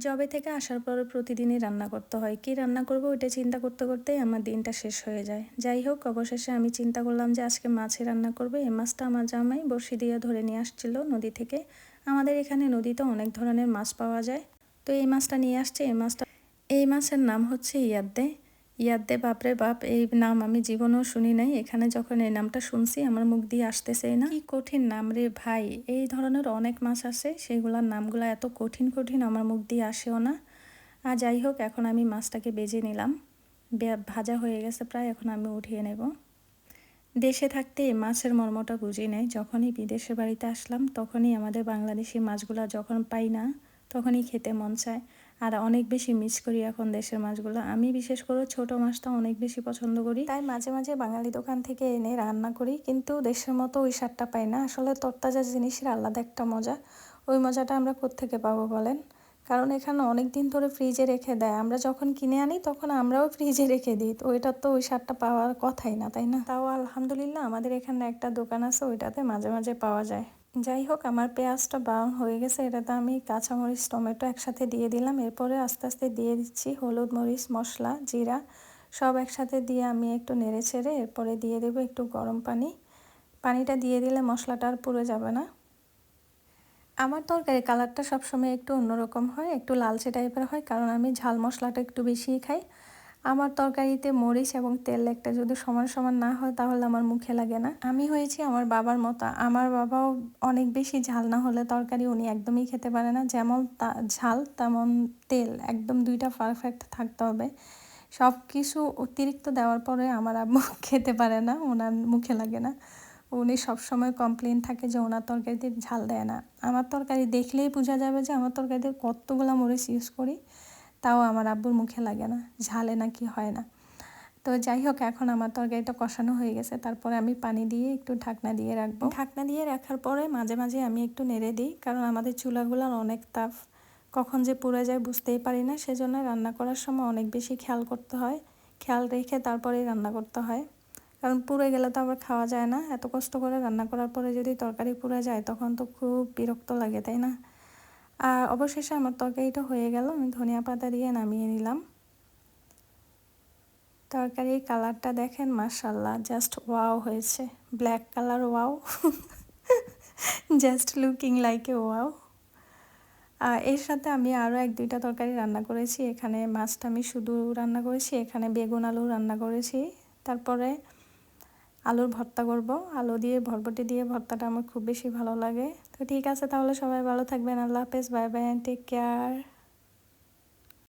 জবে থেকে আসার পর প্রতিদিনই রান্না করতে হয়। কি রান্না করব ওইটা চিন্তা করতে করতেই আমার দিনটা শেষ হয়ে যায়। যাই হোক, অবশেষে আমি চিন্তা করলাম যে আজকে মাছই রান্না করব। এই মাছটা আমার জামাই বড়শি দিয়ে ধরে নিয়ে আসছিল নদী থেকে। আমাদের এখানে নদীতে অনেক ধরনের মাছ পাওয়া যায়। তো এই মাছটা নিয়ে আসছে। এই মাছের নাম হচ্ছে ইয়াদ্দে। ইয়াদ্দে, বাপরে বাপ, এই নাম আমি জীবনেও শুনি নাই। এখানে যখন এই নামটা শুনছি আমার মুখ দিয়ে আসতেছেই না। কি কঠিন নাম রে ভাই! এই ধরনের অনেক মাছ আছে, সেগুলোর নামগুলো এত কঠিন কঠিন আমার মুখ দিয়ে আসেও না। আর যাই হোক, এখন আমি মাছটাকে বেজে নিলাম। ভাজা হয়ে গেছে প্রায়, এখন আমি উঠিয়ে নেব। দেশে থাকতে এই মাছের মর্মটা বুঝি নাই। যখনই বিদেশের বাড়িতে আসলাম তখনই আমাদের বাংলাদেশি মাছগুলো যখন পাই না তখনই খেতে মন চায়। আর অনেক বেশি মিস করি এখন দেশের মাছগুলো। আমি বিশেষ করে ছোট মাছটা অনেক বেশি পছন্দ করি, তাই মাঝে মাঝে বাঙালি দোকান থেকে এনে রান্না করি, কিন্তু দেশের মতো ওই স্বাদটা পাই না। আসলে তরতাজা জিনিসের আলাদা একটা মজা। ওই মজাটা আমরা কোত্থেকে পাবো বলেন? কারণ এখানে অনেক দিন ধরে ফ্রিজে রেখে দেয়, আমরা যখন কিনে আনি তখন আমরাও ফ্রিজে রেখে দিই। তো ওইটার তো ওই স্বাদটা পাওয়ার কথাই না, তাই না? তাও আলহামদুলিল্লাহ আমাদের এখানে একটা দোকান আছে, ওইটাতে মাঝে মাঝে পাওয়া যায়। যাই হোক, আমার পেঁয়াজটা ব্রাউন হয়ে গেছে। এটাতে আমি কাঁচামরিচ টমেটো একসাথে দিয়ে দিলাম। এরপরে আস্তে আস্তে দিয়ে দিচ্ছি হলুদ, মরিচ, মশলা, জিরা সব একসাথে দিয়ে আমি একটু নেড়ে ছেড়ে এরপরে দিয়ে দেবো একটু গরম পানি। পানিটা দিয়ে দিলে মশলাটা আর পুড়ে যাবে না। আমার তরকারি কালারটা সবসময় একটু অন্যরকম হয়, একটু লালচে টাইপের হয়, কারণ আমি ঝাল মশলাটা একটু বেশিই খাই। আমার তরকারিতে মরিচ এবং তেল একটা যদি সমান সমান না হয় তাহলে আমার মুখে লাগে না। আমি হয়েছি আমার বাবার মতো। আমার বাবাও অনেক বেশি ঝাল না হলে তরকারি উনি একদমই খেতে পারে না। যেমন ঝাল তেমন তেল, একদম দুইটা পারফেক্ট থাকতে হবে। সব কিছু অতিরিক্ত দেওয়ার পরে আমার আম্মু খেতে পারে না, ওনার মুখে লাগে না। উনি সবসময় কমপ্লেন থাকে যে ওনার তরকারিতে ঝাল দেয় না। আমার তরকারি দেখলেই বোঝা যাবে যে আমার তরকারিতে কতগুলো মরিচ ইউজ করি, তাও আমার আব্বুর মুখে লাগে না, ঝালে নাকি হয় না। তো যাই হোক, এখন আমার তরকারিটা কষানো হয়ে গেছে। তারপরে আমি পানি দিয়ে একটু ঢাকনা দিয়ে রাখবো। ঢাকনা দিয়ে রাখার পরে মাঝে মাঝে আমি একটু নেড়ে দিই, কারণ আমাদের চুলাগুলোর অনেক তাপ, কখন যে পুড়ে যায় বুঝতেই পারি না। সেজন্য রান্না করার সময় অনেক বেশি খেয়াল করতে হয়, খেয়াল রেখে তারপরেই রান্না করতে হয়। কারণ পুড়ে গেলে তো আবার খাওয়া যায় না। এত কষ্ট করে রান্না করার পরে যদি তরকারি পুড়ে যায় তখন তো খুব বিরক্ত লাগে, তাই না? আর অবশেষে আমার তরকারিটা হয়ে গেল, আমি ধনিয়া পাতা দিয়ে নামিয়ে নিলাম। তরকারির কালারটা দেখেন, মাশাল্লাহ, জাস্ট ওয়াও হয়েছে। Black colour, wow. Just looking like a wow. এর সাথে আমি আরও এক দুইটা তরকারি রান্না করেছি। এখানে মাছটা আমি শুধু রান্না করেছি, এখানে বেগুন আলু রান্না করেছি, তারপরে আলুর ভর্তা করব। আলু দিয়ে বরবটি দিয়ে ভর্তাটা আমার খুব বেশি ভালো লাগে। তো ঠিক আছে, তাহলে সবাই ভালো থাকবেন। আল্লাহ হাফেজ, বাই বাই, টেক কেয়ার।